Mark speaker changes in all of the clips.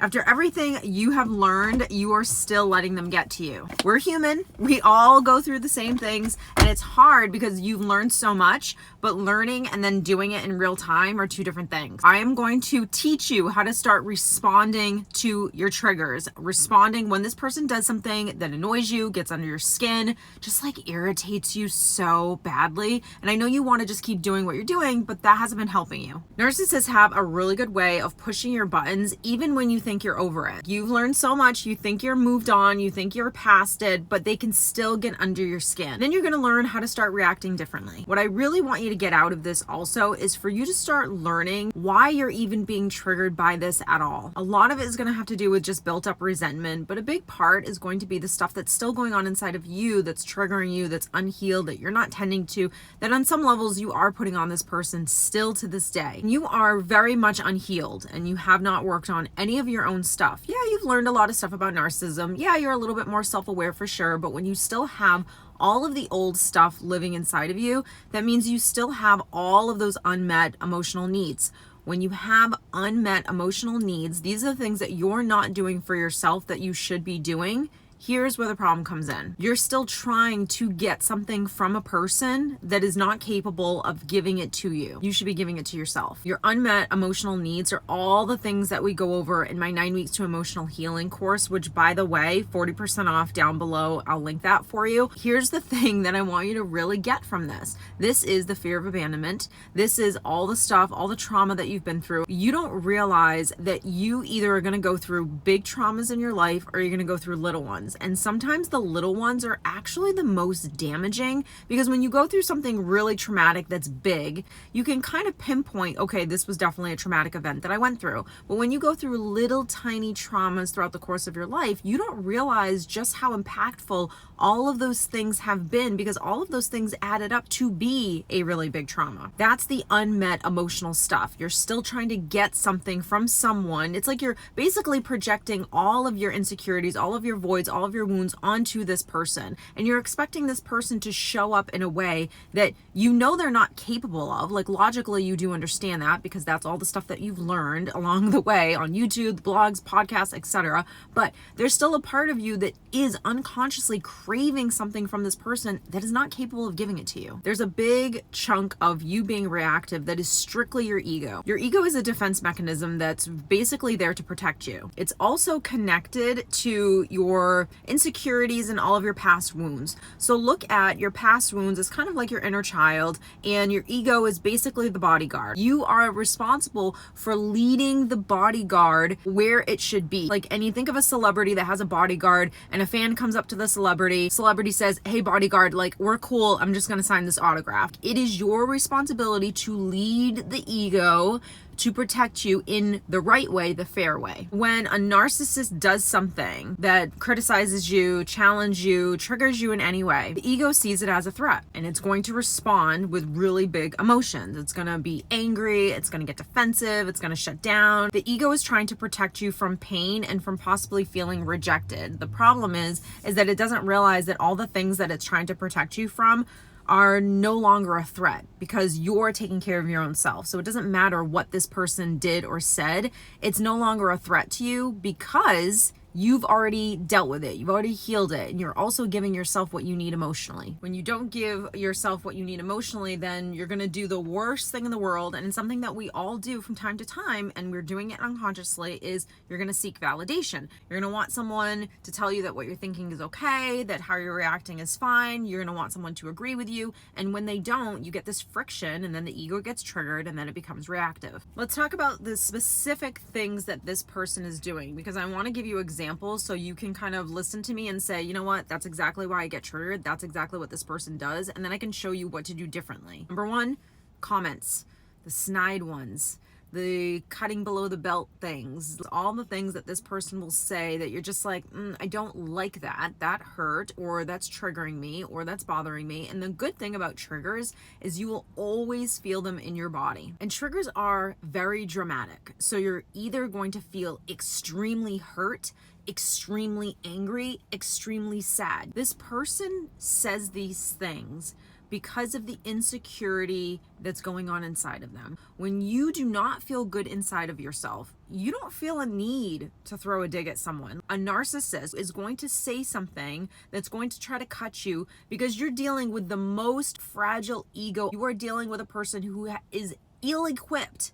Speaker 1: After everything you have learned, you are still letting them get to you. We're human. We all go through the same things, and it's hard because you've learned so much, but learning and then doing it in real time are two different things. I am going to teach you how to start responding to your triggers, responding when this person does something that annoys you, gets under your skin, just like irritates you so badly. And I know you want to just keep doing what you're doing, but that hasn't been helping you. Narcissists have a really good way of pushing your buttons even when you think you're over it. You've learned so much, you think you're moved on, you think you're past it, but they can still get under your skin. Then you're going to learn how to start reacting differently. What I really want you to get out of this also is for you to start learning why you're even being triggered by this at all. A lot of it is going to have to do with just built up resentment, but a big part is going to be the stuff that's still going on inside of you, that's triggering you, that's unhealed, that you're not tending to, that on some levels you are putting on this person still to this day. You are very much unhealed and you have not worked on any of your own stuff. Yeah, you've learned a lot of stuff about narcissism. Yeah, you're a little bit more self-aware for sure, but when you still have all of the old stuff living inside of you, that means you still have all of those unmet emotional needs. When you have unmet emotional needs, these are the things that you're not doing for yourself that you should be doing. Here's where the problem comes in. You're still trying to get something from a person that is not capable of giving it to you. You should be giving it to yourself. Your unmet emotional needs are all the things that we go over in my 9 weeks to emotional healing course, which by the way, 40% off down below. I'll link that for you. Here's the thing that I want you to really get from this. This is the fear of abandonment. This is all the stuff, all the trauma that you've been through. You don't realize that you either are going to go through big traumas in your life or you're going to go through little ones. And sometimes the little ones are actually the most damaging because when you go through something really traumatic that's big, you can kind of pinpoint, okay, this was definitely a traumatic event that I went through. But when you go through little tiny traumas throughout the course of your life, you don't realize just how impactful all of those things have been because all of those things added up to be a really big trauma. That's the unmet emotional stuff. You're still trying to get something from someone. It's like you're basically projecting all of your insecurities, all of your voids, all of your wounds onto this person. And you're expecting this person to show up in a way that you know they're not capable of. Like logically, you do understand that because that's all the stuff that you've learned along the way on YouTube, blogs, podcasts, etc. But there's still a part of you that is unconsciously craving something from this person that is not capable of giving it to you. There's a big chunk of you being reactive that is strictly your ego. Your ego is a defense mechanism that's basically there to protect you. It's also connected to your insecurities and all of your past wounds. So look at your past wounds as kind of like your inner child, and your ego is basically the bodyguard. You are responsible for leading the bodyguard where it should be. Like, and you think of a celebrity that has a bodyguard and a fan comes up to the celebrity says, hey bodyguard, like, we're cool, I'm just gonna sign this autograph. It is your responsibility to lead the ego to protect you in the right way, the fair way. When a narcissist does something that criticizes you, challenges you, triggers you in any way, the ego sees it as a threat and it's going to respond with really big emotions. It's gonna be angry, it's gonna get defensive, it's gonna shut down. The ego is trying to protect you from pain and from possibly feeling rejected. The problem is that it doesn't realize that all the things that it's trying to protect you from are no longer a threat because you're taking care of your own self. So it doesn't matter what this person did or said. It's no longer a threat to you because you've already dealt with it. You've already healed it. And you're also giving yourself what you need emotionally. When you don't give yourself what you need emotionally, then you're going to do the worst thing in the world. And it's something that we all do from time to time, and we're doing it unconsciously, is you're going to seek validation. You're going to want someone to tell you that what you're thinking is okay, that how you're reacting is fine. You're going to want someone to agree with you. And when they don't, you get this friction, and then the ego gets triggered, and then it becomes reactive. Let's talk about the specific things that this person is doing, because I want to give you examples so you can kind of listen to me and say, you know what, that's exactly why I get triggered. That's exactly what this person does. And then I can show you what to do differently. Number one, comments, the snide ones, the cutting below the belt things, all the things that this person will say that you're just like, I don't like that. That hurt, or that's triggering me, or that's bothering me. And the good thing about triggers is you will always feel them in your body. And triggers are very dramatic. So you're either going to feel extremely hurt, extremely angry, extremely sad. This person says these things because of the insecurity that's going on inside of them. When you do not feel good inside of yourself, you don't feel a need to throw a dig at someone. A narcissist is going to say something that's going to try to cut you because you're dealing with the most fragile ego. You are dealing with a person who is ill-equipped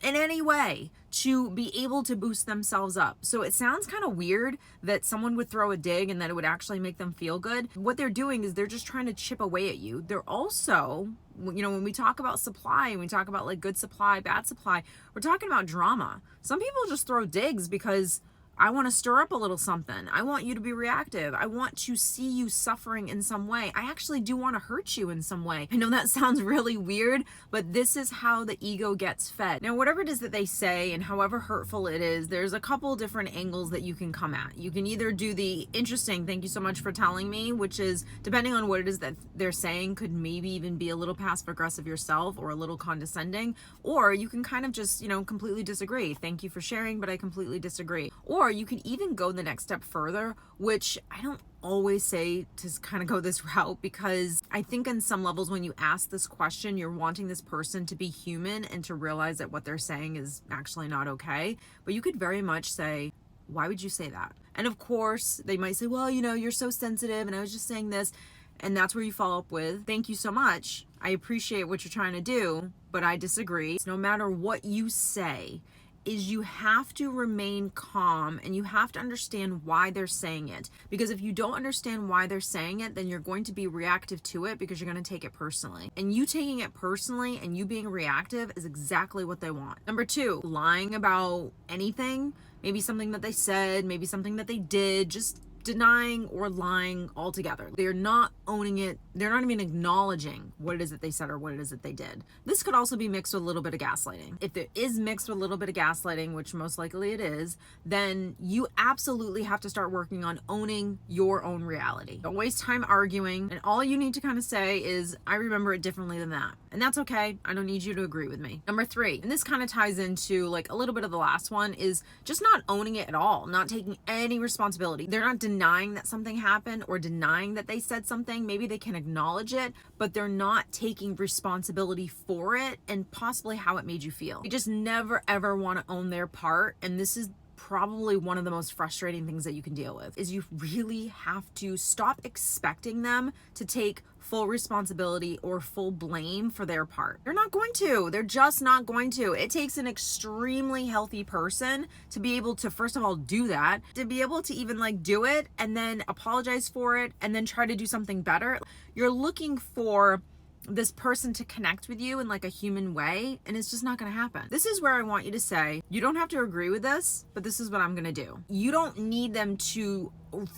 Speaker 1: in any way to be able to boost themselves up. So it sounds kind of weird that someone would throw a dig and that it would actually make them feel good. What they're doing is they're just trying to chip away at you. They're also, when we talk about supply and we talk about like good supply, bad supply, we're talking about drama. Some people just throw digs because I want to stir up a little something. I want you to be reactive. I want to see you suffering in some way. I actually do want to hurt you in some way. I know that sounds really weird, but this is how the ego gets fed. Now, whatever it is that they say and however hurtful it is, there's a couple different angles that you can come at. You can either do the interesting, thank you so much for telling me, which is depending on what it is that they're saying, could maybe even be a little passive aggressive yourself or a little condescending, or you can kind of just, completely disagree. Thank you for sharing, but I completely disagree. Or you can even go the next step further, which I don't always say to kind of go this route, because I think on some levels when you ask this question, you're wanting this person to be human and to realize that what they're saying is actually not okay. But you could very much say, why would you say that? And of course, they might say, well, you're so sensitive and I was just saying this. And that's where you follow up with, thank you so much. I appreciate what you're trying to do, but I disagree. No matter what you say, is you have to remain calm and you have to understand why they're saying it. Because if you don't understand why they're saying it, then you're going to be reactive to it because you're going to take it personally. And you taking it personally and you being reactive is exactly what they want. Number 2, lying about anything, maybe something that they said, maybe something that they did, just denying or lying altogether. They're not owning it. They're not even acknowledging what it is that they said or what it is that they did. This could also be mixed with a little bit of gaslighting. If it is mixed with a little bit of gaslighting, which most likely it is, then you absolutely have to start working on owning your own reality. Don't waste time arguing. And all you need to kind of say is, I remember it differently than that. And that's okay. I don't need you to agree with me. Number 3, and this kind of ties into like a little bit of the last one, is just not owning it at all, not taking any responsibility. They're not denying that something happened or denying that they said something. Maybe they can acknowledge it, but they're not taking responsibility for it and possibly how it made you feel. They just never ever want to own their part. And this is probably one of the most frustrating things that you can deal with, is you really have to stop expecting them to take full responsibility or full blame for their part. They're not going to. They're just not going to. It takes an extremely healthy person to be able to, first of all, do that, to be able to even do it and then apologize for it and then try to do something better. You're looking for this person to connect with you in a human way, and it's just not going to happen. This is where I want you to say, you don't have to agree with this, but this is what I'm going to do. You don't need them to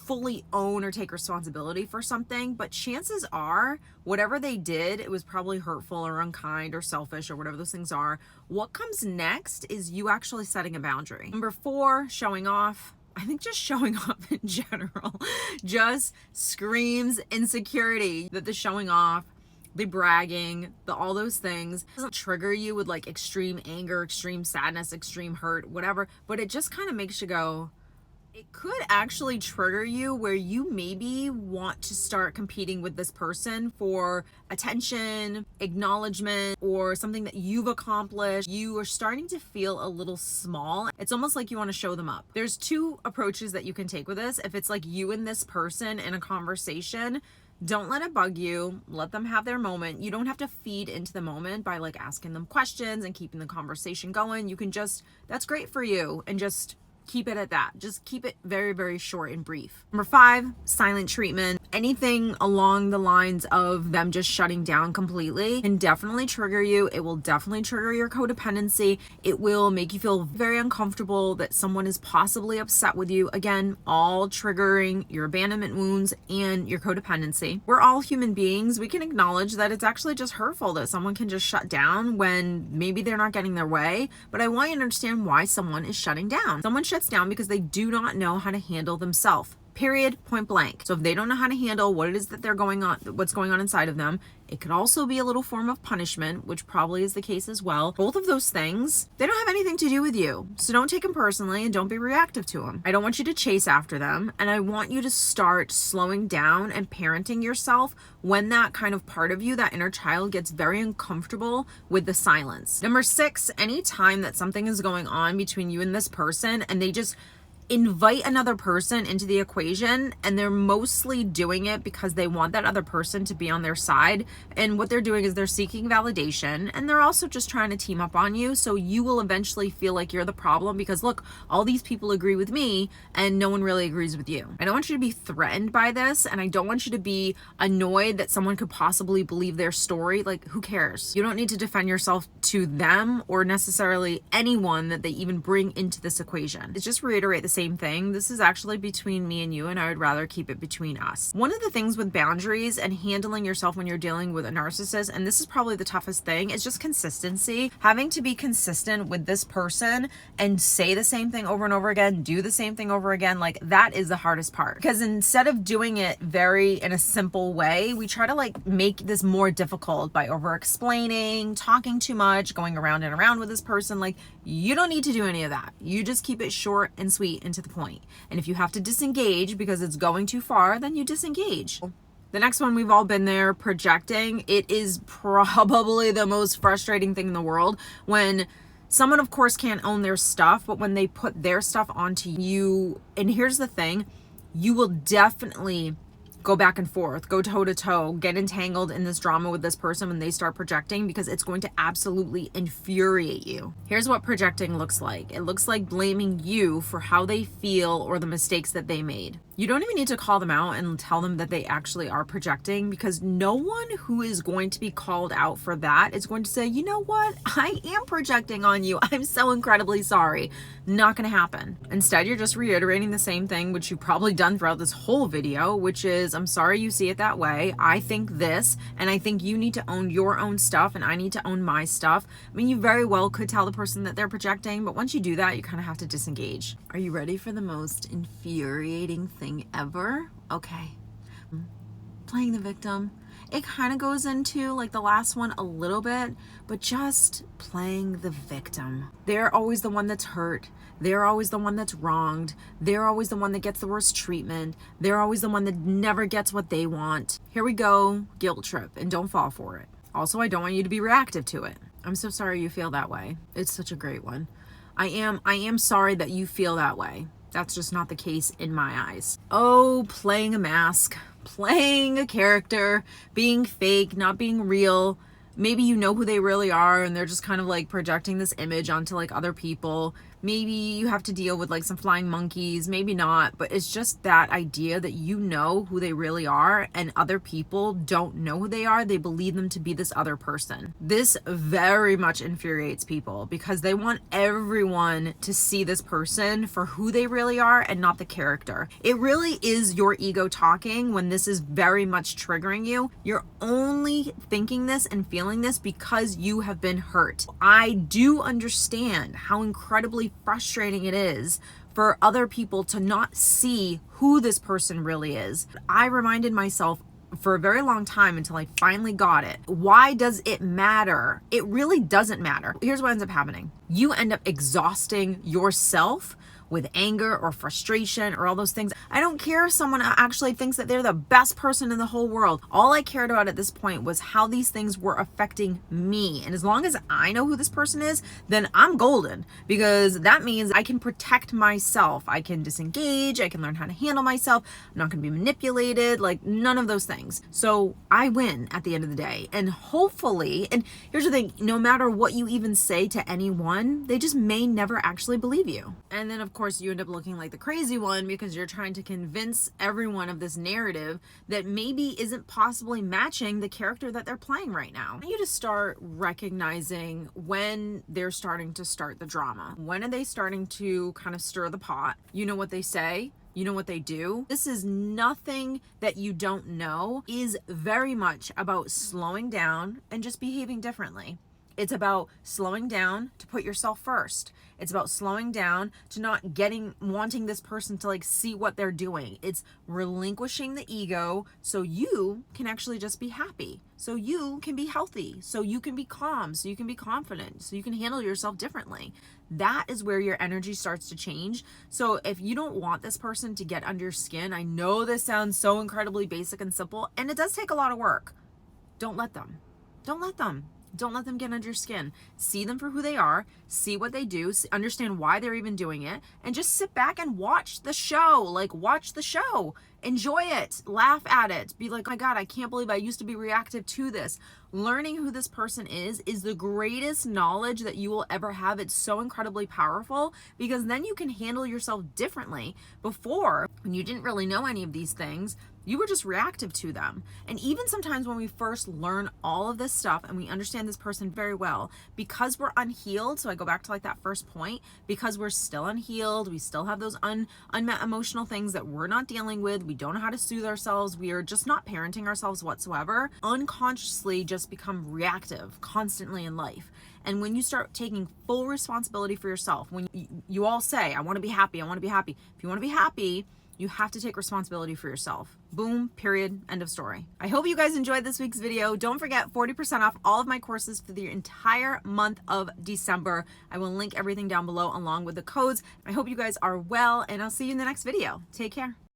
Speaker 1: fully own or take responsibility for something, but chances are whatever they did, it was probably hurtful or unkind or selfish or whatever those things are. What comes next is you actually setting a boundary. Number 4, showing off. I think just showing off in general just screams insecurity. That the showing off, the bragging, all those things doesn't trigger you with extreme anger, extreme sadness, extreme hurt, whatever, but it just kind of makes you go, it could actually trigger you where you maybe want to start competing with this person for attention, acknowledgement, or something that you've accomplished. You are starting to feel a little small. It's almost like you want to show them up. There's 2 approaches that you can take with this. If it's you and this person in a conversation, don't let it bug you. Let them have their moment. You don't have to feed into the moment by asking them questions and keeping the conversation going. You can just, that's great for you, and just keep it at that. Just keep it very, very short and brief. Number 5, silent treatment. Anything along the lines of them just shutting down completely can definitely trigger you. It will definitely trigger your codependency. It will make you feel very uncomfortable that someone is possibly upset with you. Again, all triggering your abandonment wounds and your codependency. We're all human beings. We can acknowledge that it's actually just hurtful that someone can just shut down when maybe they're not getting their way. But I want you to understand why someone is shutting down. Someone shuts down because they do not know how to handle themselves. Period, point blank. So if they don't know how to handle what it is that what's going on inside of them, it could also be a little form of punishment, which probably is the case as well. Both of those things, they don't have anything to do with you. So don't take them personally and don't be reactive to them. I don't want you to chase after them. And I want you to start slowing down and parenting yourself when that kind of part of you, that inner child, gets very uncomfortable with the silence. Number 6, anytime that something is going on between you and this person and they just invite another person into the equation, and they're mostly doing it because they want that other person to be on their side, and what they're doing is they're seeking validation, and they're also just trying to team up on you, so you will eventually feel like you're the problem because look, all these people agree with me and no one really agrees with you. I don't want you to be threatened by this, and I don't want you to be annoyed that someone could possibly believe their story. Like, who cares? You don't need to defend yourself to them or necessarily anyone that they even bring into this equation. It's just reiterate the same thing. This is actually between me and you, and I would rather keep it between us. One of the things with boundaries and handling yourself when you're dealing with a narcissist, and this is probably the toughest thing, is just consistency. Having to be consistent with this person and say the same thing over and over again, do the same thing over again, like that is the hardest part. Because instead of doing it in a simple way, we try to like make this more difficult by over explaining, talking too much, going around and around with this person. Like, you don't need to do any of that. You just keep it short and sweet and to the point. And if you have to disengage because it's going too far, then you disengage. The next one, we've all been there, projecting. It is probably the most frustrating thing in the world when someone, of course, can't own their stuff, but when they put their stuff onto you, and here's the thing, you will definitely go back and forth, go toe to toe, get entangled in this drama with this person when they start projecting, because it's going to absolutely infuriate you. Here's what projecting looks like. It looks like blaming you for how they feel or the mistakes that they made. You don't even need to call them out and tell them that they actually are projecting, because no one who is going to be called out for that is going to say, you know what, I am projecting on you. I'm so incredibly sorry. Not going to happen. Instead, you're just reiterating the same thing, which you've probably done throughout this whole video, which is, I'm sorry you see it that way. I think this, and I think you need to own your own stuff, and I need to own my stuff. I mean, you very well could tell the person that they're projecting, but once you do that, you kind of have to disengage. Are you ready for the most infuriating thing ever? Okay. Playing the victim. It kind of goes into like the last one a little bit, but just playing the victim. They're always the one that's hurt. They're always the one that's wronged. They're always the one that gets the worst treatment. They're always the one that never gets what they want. Here we go, guilt trip, and don't fall for it. Also, I don't want you to be reactive to it. I'm so sorry you feel that way. It's such a great one. I am sorry that you feel that way. That's just not the case in my eyes. Oh, playing a mask, playing a character, being fake, not being real. Maybe you know who they really are and they're just kind of like projecting this image onto like other people. Maybe you have to deal with like some flying monkeys, maybe not, but it's just that idea that you know who they really are and other people don't know who they are. They believe them to be this other person. This very much infuriates people because they want everyone to see this person for who they really are and not the character. It really is your ego talking when this is very much triggering you. You're only thinking this and feeling this because you have been hurt. I do understand how incredibly frustrating it is for other people to not see who this person really is. I reminded myself for a very long time until I finally got it. Why does it matter? It really doesn't matter. Here's what ends up happening. You end up exhausting yourself with anger or frustration or all those things. I don't care if someone actually thinks that they're the best person in the whole world. All I cared about at this point was how these things were affecting me. And as long as I know who this person is, then I'm golden, because that means I can protect myself. I can disengage. I can learn how to handle myself. I'm not going to be manipulated, like none of those things. So I win at the end of the day. And hopefully, and here's the thing, no matter what you even say to anyone, they just may never actually believe you. And then of course you end up looking like the crazy one because you're trying to convince everyone of this narrative that maybe isn't possibly matching the character that they're playing right now. I want you to start recognizing when they're starting to start the drama. When are they starting to kind of stir the pot? You know what they say. You know what they do. This is nothing that you don't know. Is very much about slowing down and just behaving differently. It's about slowing down to put yourself first. It's about slowing down to not wanting this person to like see what they're doing. It's relinquishing the ego so you can actually just be happy, so you can be healthy, so you can be calm, so you can be confident, so you can handle yourself differently. That is where your energy starts to change. So if you don't want this person to get under your skin, I know this sounds so incredibly basic and simple, and it does take a lot of work. Don't let them. Don't let them. Don't let them get under your skin. See them for who they are, see what they do, understand why they're even doing it, and just sit back and watch the show. Like, watch the show. Enjoy it. Laugh at it. Be like, oh my God, I can't believe I used to be reactive to this. Learning who this person is the greatest knowledge that you will ever have. It's so incredibly powerful because then you can handle yourself differently. Before, when you didn't really know any of these things, you were just reactive to them. And even sometimes when we first learn all of this stuff and we understand this person very well, because we're unhealed, so I go back to like that first point, because we're still unhealed, we still have those unmet emotional things that we're not dealing with, we don't know how to soothe ourselves, we are just not parenting ourselves whatsoever, unconsciously just become reactive constantly in life. And when you start taking full responsibility for yourself, when you all say, I want to be happy, I want to be happy. If you want to be happy, you have to take responsibility for yourself. Boom, period, end of story. I hope you guys enjoyed this week's video. Don't forget 40% off all of my courses for the entire month of December. I will link everything down below along with the codes. I hope you guys are well, and I'll see you in the next video. Take care.